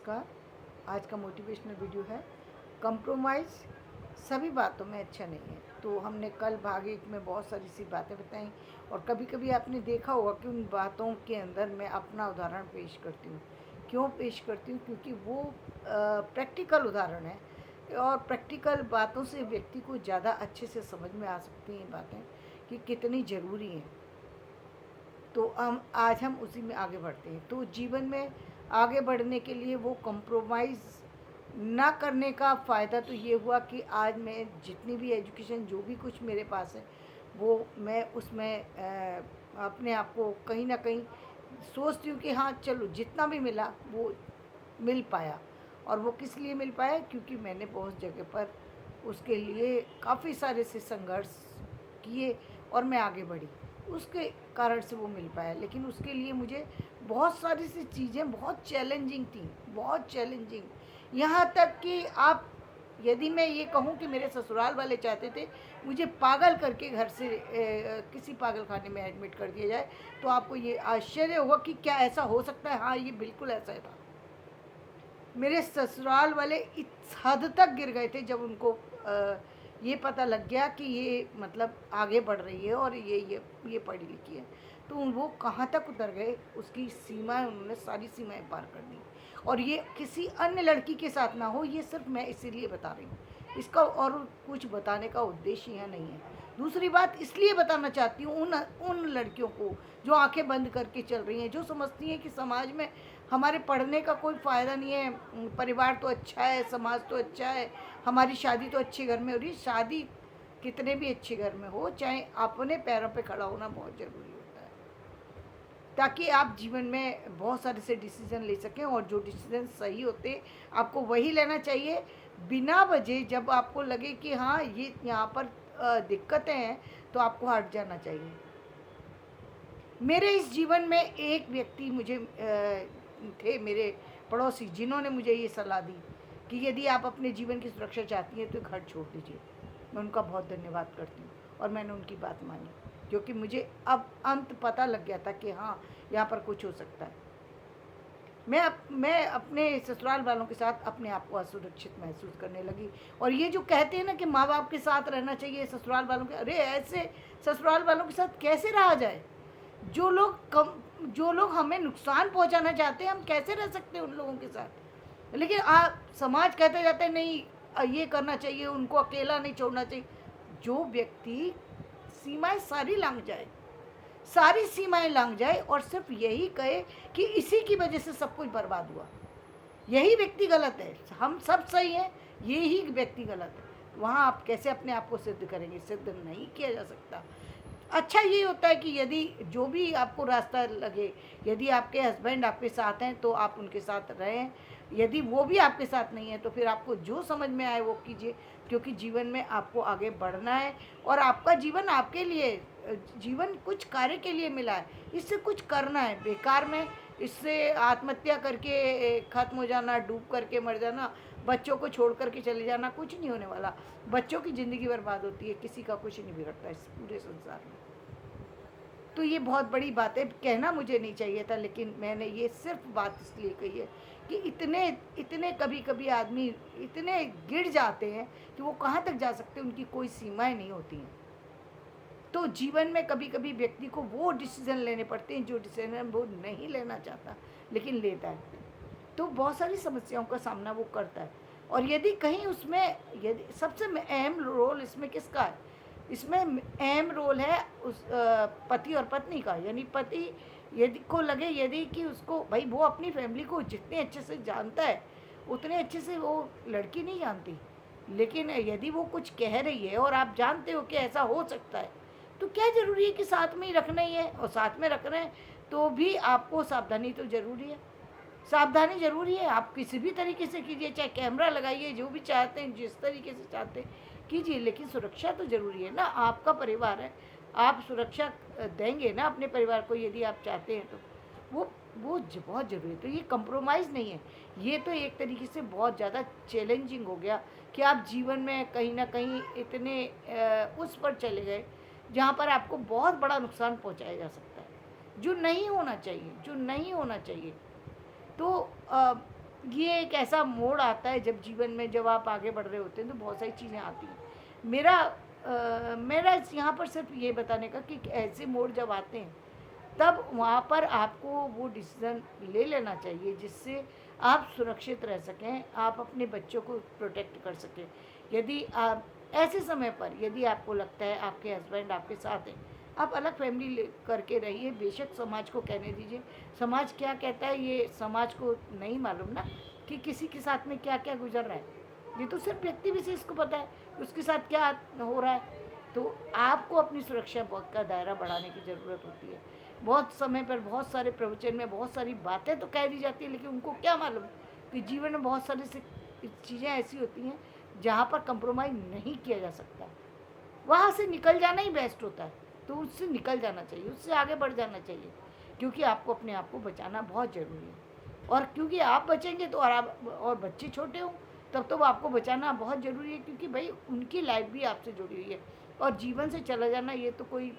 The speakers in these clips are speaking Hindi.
नमस्कार। आज का मोटिवेशनल वीडियो है कंप्रोमाइज़ सभी बातों में अच्छा नहीं है। तो हमने कल भाग एक में बहुत सारी सी बातें बताई और कभी कभी आपने देखा होगा कि उन बातों के अंदर मैं अपना उदाहरण पेश करती हूँ। क्यों पेश करती हूँ? क्योंकि वो प्रैक्टिकल उदाहरण है और प्रैक्टिकल बातों से व्यक्ति को ज़्यादा अच्छे से समझ में आ सकती हैं बातें कि कितनी ज़रूरी हैं। तो आज हम उसी में आगे बढ़ते हैं। तो जीवन में आगे बढ़ने के लिए वो कंप्रोमाइज़ ना करने का फ़ायदा तो ये हुआ कि आज मैं जितनी भी एजुकेशन जो भी कुछ मेरे पास है वो मैं उसमें अपने आप को कहीं ना कहीं सोचती हूँ कि हाँ चलो जितना भी मिला वो मिल पाया। और वो किस लिए मिल पाया? क्योंकि मैंने बहुत जगह पर उसके लिए काफ़ी सारे से संघर्ष किए और मैं आगे बढ़ी। उसके कारण से वो मिल पाया, लेकिन उसके लिए मुझे बहुत सारी सी चीज़ें बहुत चैलेंजिंग थी, बहुत चैलेंजिंग। यहाँ तक कि आप यदि मैं ये कहूँ कि मेरे ससुराल वाले चाहते थे मुझे पागल करके घर से किसी पागल खाने में एडमिट कर दिया जाए, तो आपको ये आश्चर्य होगा कि क्या ऐसा हो सकता है? हाँ, ये बिल्कुल ऐसा था। मेरे ससुराल वाले इस हद तक गिर गए थे जब उनको ये पता लग गया कि ये मतलब आगे बढ़ रही है और ये पढ़ी लिखी है। तो वो कहाँ तक उतर गए, उसकी सीमाएं उन्होंने सारी सीमाएं पार कर दी। और ये किसी अन्य लड़की के साथ ना हो, ये सिर्फ मैं इसीलिए बता रही हूँ। इसका और कुछ बताने का उद्देश्य यहाँ नहीं है। दूसरी बात इसलिए बताना चाहती हूँ उन उन लड़कियों को जो आंखें बंद करके चल रही हैं, जो समझती हैं कि समाज में हमारे पढ़ने का कोई फ़ायदा नहीं है, परिवार तो अच्छा है, समाज तो अच्छा है, हमारी शादी तो अच्छे घर में हो रही है। शादी कितने भी अच्छे घर में हो, चाहे अपने पैरों पे खड़ा होना बहुत ज़रूरी होता है, ताकि आप जीवन में बहुत सारे से डिसीज़न ले सकें। और जो डिसीज़न सही होते आपको वही लेना चाहिए, बिना वजह जब आपको लगे कि हाँ ये यहाँ पर दिक्कतें हैं तो आपको हट जाना चाहिए। मेरे इस जीवन में एक व्यक्ति मुझे थे मेरे पड़ोसी, जिन्होंने मुझे ये सलाह दी कि यदि आप अपने जीवन की सुरक्षा चाहती हैं तो घर छोड़ दीजिए। मैं उनका बहुत धन्यवाद करती हूँ और मैंने उनकी बात मानी, क्योंकि मुझे अब अंत पता लग गया था कि हाँ यहाँ पर कुछ हो सकता है। मैं अपने ससुराल वालों के साथ अपने आप को असुरक्षित महसूस करने लगी। और ये जो कहते हैं ना कि माँ बाप के साथ रहना चाहिए, ससुराल वालों के, अरे ऐसे ससुराल वालों के साथ कैसे रहा जाए? जो लोग हमें नुकसान पहुंचाना चाहते हैं, हम कैसे रह सकते हैं उन लोगों के साथ? लेकिन समाज कहते जाते हैं नहीं ये करना चाहिए, उनको अकेला नहीं छोड़ना चाहिए। जो व्यक्ति सीमाएं सारी लांघ जाए, सारी सीमाएं लांघ जाए और सिर्फ यही कहे कि इसी की वजह से सब कुछ बर्बाद हुआ, यही व्यक्ति गलत है, हम सब सही हैं, यही व्यक्ति गलत है, वहाँ आप कैसे अपने आप को सिद्ध करेंगे? सिद्ध नहीं किया जा सकता। अच्छा ये होता है कि यदि जो भी आपको रास्ता लगे, यदि आपके हस्बैंड आपके साथ हैं तो आप उनके साथ रहें, यदि वो भी आपके साथ नहीं है तो फिर आपको जो समझ में आए वो कीजिए, क्योंकि जीवन में आपको आगे बढ़ना है। और आपका जीवन आपके लिए जीवन कुछ कार्य के लिए मिला है, इससे कुछ करना है। बेकार में इससे आत्महत्या करके ख़त्म हो जाना, डूब करके मर जाना, बच्चों को छोड़ करके चले जाना, कुछ नहीं होने वाला। बच्चों की ज़िंदगी बर्बाद होती है, किसी का कुछ नहीं बिगड़ता इस पूरे संसार में। तो ये बहुत बड़ी बात है, कहना मुझे नहीं चाहिए था, लेकिन मैंने ये सिर्फ बात इसलिए कही है कि इतने इतने कभी कभी आदमी इतने गिर जाते हैं कि वो कहाँ तक जा सकते हैं, उनकी कोई सीमाएं नहीं होती हैं। तो जीवन में कभी कभी व्यक्ति को वो डिसीज़न लेने पड़ते हैं जो डिसीज़न वो नहीं लेना चाहता लेकिन लेता है। तो बहुत सारी समस्याओं का सामना वो करता है। और यदि कहीं उसमें यदि सबसे अहम रोल इसमें किसका है? इसमें अहम रोल है उस पति और पत्नी का। यानी पति यदि को लगे यदि कि उसको भाई वो अपनी फैमिली को जितने अच्छे से जानता है उतने अच्छे से वो लड़की नहीं जानती। लेकिन यदि वो कुछ कह रही है और आप जानते हो कि ऐसा हो सकता है, तो क्या ज़रूरी है कि साथ में ही रखना ही है? और साथ में रख रहे हैं तो भी आपको सावधानी तो ज़रूरी है। सावधानी ज़रूरी है, आप किसी भी तरीके से कीजिए, चाहे कैमरा लगाइए, जो भी चाहते हैं जिस तरीके से चाहते हैं कीजिए, लेकिन सुरक्षा तो ज़रूरी है ना। आपका परिवार है, आप सुरक्षा देंगे ना अपने परिवार को यदि आप चाहते हैं तो वो बहुत ज़रूरी है। तो ये कंप्रोमाइज़ नहीं है, ये तो एक तरीके से बहुत ज़्यादा चैलेंजिंग हो गया कि आप जीवन में कहीं ना कहीं इतने उस पर चले गए जहाँ पर आपको बहुत बड़ा नुकसान पहुँचाया जा सकता है, जो नहीं होना चाहिए, जो नहीं होना चाहिए। तो ये एक ऐसा मोड़ आता है जब जीवन में, जब आप आगे बढ़ रहे होते हैं तो बहुत सारी चीज़ें आती हैं। मेरा यहाँ पर सिर्फ ये बताने का कि ऐसे मोड़ जब आते हैं तब वहाँ पर आपको वो डिसीज़न ले लेना चाहिए जिससे आप सुरक्षित रह सकें, आप अपने बच्चों को प्रोटेक्ट कर सकें। यदि आप ऐसे समय पर, यदि आपको लगता है आपके हस्बैंड आपके साथ हैं, आप अलग फैमिली करके रहिए, बेशक समाज को कहने दीजिए। समाज क्या कहता है ये समाज को नहीं मालूम ना, कि किसी के साथ में क्या क्या गुजर रहा है। ये तो सिर्फ व्यक्ति विशेष को पता है उसके साथ क्या हो रहा है। तो आपको अपनी सुरक्षा का दायरा बढ़ाने की ज़रूरत होती है। बहुत समय पर बहुत सारे प्रवचन में बहुत सारी बातें तो कह दी जाती है, लेकिन उनको क्या मालूम कि जीवन में बहुत सारी चीज़ें ऐसी होती हैं जहाँ पर कंप्रोमाइज़ नहीं किया जा सकता। वहाँ से निकल जाना ही बेस्ट होता है। तो उससे निकल जाना चाहिए, उससे आगे बढ़ जाना चाहिए, क्योंकि आपको अपने आप को बचाना बहुत ज़रूरी है। और क्योंकि आप बचेंगे तो, और बच्चे छोटे हों तब तो आपको बचाना बहुत ज़रूरी है, क्योंकि भाई उनकी लाइफ भी आपसे जुड़ी हुई है। और जीवन से चला जाना ये तो कोई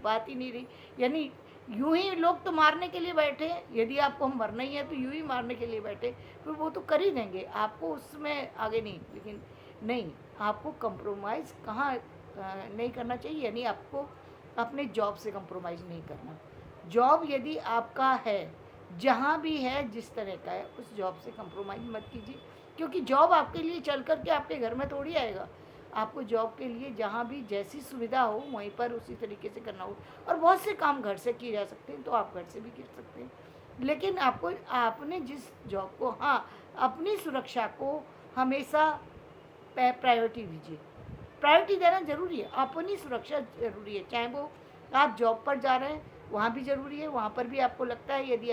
बात ही नहीं रही। यानी यूं ही लोग तो मारने के लिए बैठे हैं, यदि आपको हम मरना ही है तो यूं ही मारने के लिए बैठे, फिर वो तो कर ही देंगे, आपको उसमें आगे नहीं। लेकिन नहीं, आपको कंप्रोमाइज़ कहाँ नहीं करना चाहिए। यानी आपको अपने जॉब से कंप्रोमाइज़ नहीं करना। जॉब यदि आपका है, जहाँ भी है, जिस तरह का है, उस जॉब से कंप्रोमाइज़ मत कीजिए, क्योंकि जॉब आपके लिए चल कर के आपके घर में थोड़ी आएगा। आपको जॉब के लिए जहाँ भी जैसी सुविधा हो वहीं पर उसी तरीके से करना हो। और बहुत से काम घर से किए जा सकते हैं, तो आप घर से भी कर सकते हैं। लेकिन आपको, आपने जिस जॉब को, हाँ, अपनी सुरक्षा को हमेशा प्रायोरिटी दीजिए। प्रायोरिटी देना ज़रूरी है, अपनी सुरक्षा ज़रूरी है। चाहे वो आप जॉब पर जा रहे हैं, वहाँ भी ज़रूरी है। वहाँ पर भी आपको लगता है, यदि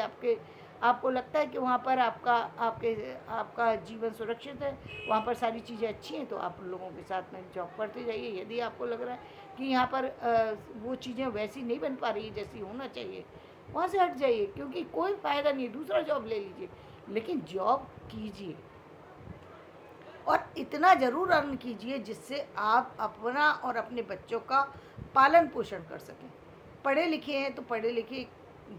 आपको लगता है कि वहाँ पर आपका जीवन सुरक्षित है, वहाँ पर सारी चीज़ें अच्छी हैं, तो आप लोगों के साथ में जॉब करते जाइए। यदि आपको लग रहा है कि यहाँ पर वो चीज़ें वैसी नहीं बन पा रही जैसी होना चाहिए, वहाँ से हट जाइए, क्योंकि कोई फ़ायदा नहीं है। दूसरा जॉब ले लीजिए, लेकिन जॉब कीजिए और इतना ज़रूर अर्न कीजिए जिससे आप अपना और अपने बच्चों का पालन पोषण कर सकें। पढ़े लिखे हैं तो पढ़े लिखे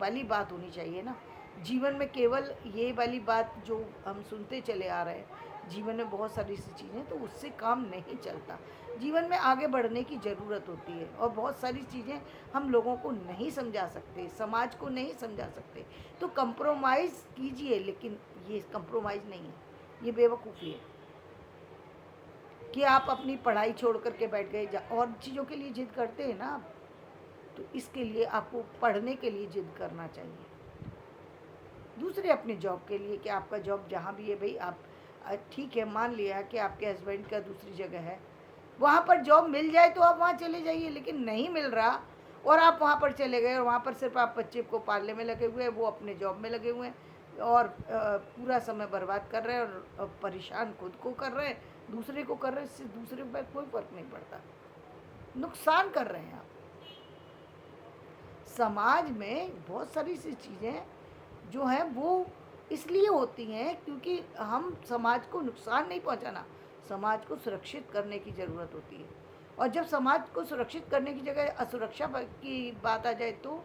वाली बात होनी चाहिए ना। जीवन में केवल ये वाली बात जो हम सुनते चले आ रहे हैं, जीवन में बहुत सारी सी चीज़ें, तो उससे काम नहीं चलता। जीवन में आगे बढ़ने की ज़रूरत होती है और बहुत सारी चीज़ें हम लोगों को नहीं समझा सकते, समाज को नहीं समझा सकते। तो कंप्रोमाइज़ कीजिए, लेकिन ये कंप्रोमाइज़ नहीं है, ये बेवकूफ़ी है कि आप अपनी पढ़ाई छोड़ कर के बैठ गए। और चीज़ों के लिए ज़िद करते हैं ना आप, तो इसके लिए आपको पढ़ने के लिए ज़िद करना चाहिए। दूसरे अपने जॉब के लिए, कि आपका जॉब जहाँ भी है भाई, आप ठीक है, मान लिया कि आपके हस्बैंड का दूसरी जगह है, वहाँ पर जॉब मिल जाए तो आप वहाँ चले जाइए। लेकिन नहीं मिल रहा और आप वहाँ पर चले गए और वहाँ पर सिर्फ आप बच्चे को पालने में लगे हुए हैं, वो अपने जॉब में लगे हुए हैं और पूरा समय बर्बाद कर रहे हैं और परेशान खुद को कर रहे हैं, दूसरे को कर रहे हैं। इससे दूसरे पर कोई फ़र्क नहीं पड़ता, नुकसान कर रहे हैं आप। समाज में बहुत सारी सी चीज़ें जो हैं वो इसलिए होती हैं क्योंकि हम समाज को नुकसान नहीं पहुंचाना, समाज को सुरक्षित करने की ज़रूरत होती है। और जब समाज को सुरक्षित करने की जगह असुरक्षा की बात आ जाए तो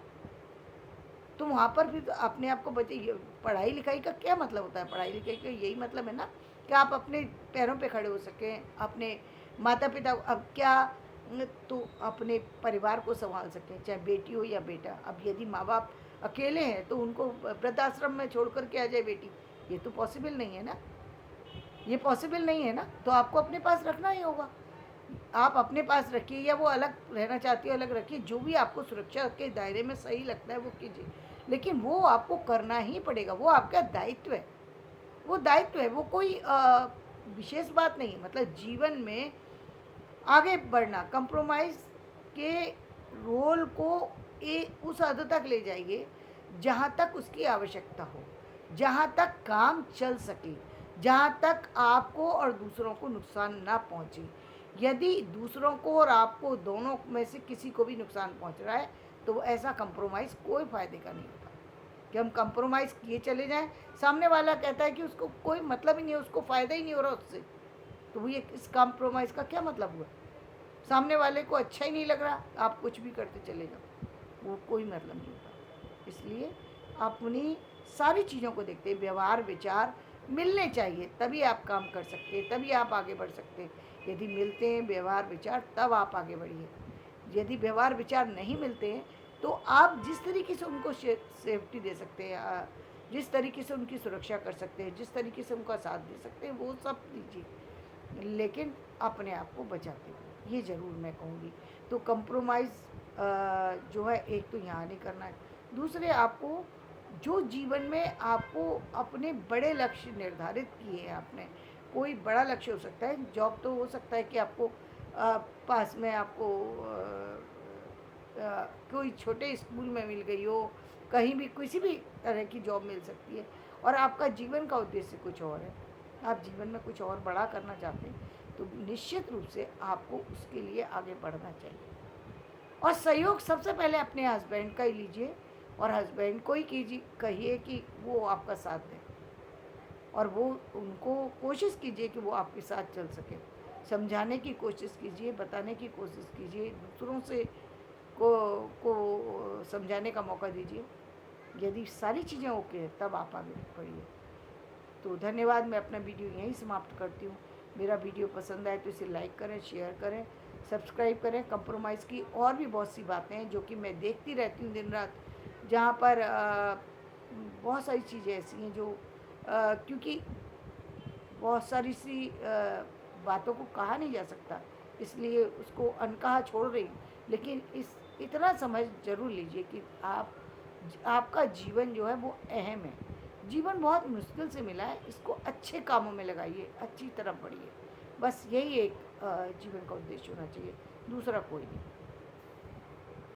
वहाँ पर फिर अपने आप को बचे। पढ़ाई लिखाई का क्या मतलब होता है? पढ़ाई लिखाई का यही मतलब है ना कि आप अपने पैरों पे खड़े हो सकें, अपने माता पिता, अब क्या, तो अपने परिवार को संभाल सकें, चाहे बेटी हो या बेटा। अब यदि माँ बाप अकेले हैं तो उनको वृद्धाश्रम में छोड़ कर के आ जाए बेटी, ये तो पॉसिबल नहीं है ना, ये पॉसिबल नहीं है ना। तो आपको अपने पास रखना ही होगा। आप अपने पास रखिए, या वो अलग रहना चाहती है अलग रखिए, जो भी आपको सुरक्षा के दायरे में सही लगता है वो कीजिए। लेकिन वो आपको करना ही पड़ेगा, वो आपका दायित्व है, वो दायित्व है, वो कोई विशेष बात नहीं है। मतलब जीवन में आगे बढ़ना, कंप्रोमाइज़ के रोल को उस हद तक ले जाइए जहाँ तक उसकी आवश्यकता हो, जहाँ तक काम चल सके, जहाँ तक आपको और दूसरों को नुकसान ना पहुँचे। यदि दूसरों को और आपको दोनों में से किसी को भी नुकसान पहुँच रहा है तो ऐसा कंप्रोमाइज़ कोई फ़ायदे का नहीं होता। कि हम कंप्रोमाइज़ किए चले जाएं, सामने वाला कहता है कि उसको कोई मतलब ही नहीं है, उसको फ़ायदा ही नहीं हो रहा उससे, तो ये इस कंप्रोमाइज़ का क्या मतलब हुआ? सामने वाले को अच्छा ही नहीं लग रहा, आप कुछ भी करते चले जाओ, वो कोई मतलब नहीं होता। इसलिए अपनी सारी चीज़ों को देखते, व्यवहार, विचार, मिलने चाहिए, तभी आप काम कर सकते हैं, तभी आप आगे बढ़ सकते हैं। यदि मिलते हैं व्यवहार विचार, तब आप आगे बढ़िए। यदि व्यवहार विचार नहीं मिलते हैं तो आप जिस तरीके से उनको सेफ्टी दे सकते हैं, जिस तरीके से उनकी सुरक्षा कर सकते हैं, जिस तरीके से उनका साथ दे सकते हैं, वो सब दीजिए, लेकिन अपने आप को बचाते हुए, ये ज़रूर मैं कहूँगी। तो कंप्रोमाइज़ जो है, एक तो यहाँ नहीं करना है। दूसरे, आपको जो जीवन में आपको अपने बड़े लक्ष्य निर्धारित किए हैं आपने, कोई बड़ा लक्ष्य हो सकता है, जॉब तो हो सकता है कि आपको पास में आपको कोई छोटे स्कूल में मिल गई हो, कहीं भी किसी भी तरह की जॉब मिल सकती है, और आपका जीवन का उद्देश्य कुछ और है, आप जीवन में कुछ और बड़ा करना चाहते हैं, तो निश्चित रूप से आपको उसके लिए आगे बढ़ना चाहिए। और सहयोग सबसे पहले अपने हस्बैंड का ही लीजिए, और हस्बैंड को ही कीजिए, कहिए कि वो आपका साथ दें, और वो उनको कोशिश कीजिए कि वो आपके साथ चल सके। समझाने की कोशिश कीजिए, बताने की कोशिश कीजिए, दूसरों से को समझाने का मौका दीजिए। यदि सारी चीज़ें ओके हैं, तब आप आगे बढ़िए। तो धन्यवाद, मैं अपना वीडियो यहीं समाप्त करती हूँ। मेरा वीडियो पसंद आए तो इसे लाइक करें, शेयर करें, सब्सक्राइब करें। कंप्रोमाइज़ की और भी बहुत सी बातें हैं जो कि मैं देखती रहती हूँ दिन रात, जहाँ पर बहुत सारी चीज़ें ऐसी हैं जो क्योंकि बहुत सारी सी बातों को कहा नहीं जा सकता, इसलिए उसको अनकहा छोड़ रही हूँ। लेकिन इस इतना समझ ज़रूर लीजिए कि आपका जीवन जो है वो अहम है। जीवन बहुत मुश्किल से मिला है, इसको अच्छे कामों में लगाइए, अच्छी तरफ बढ़िए। बस यही एक जीवन का उद्देश्य होना चाहिए, दूसरा कोई नहीं।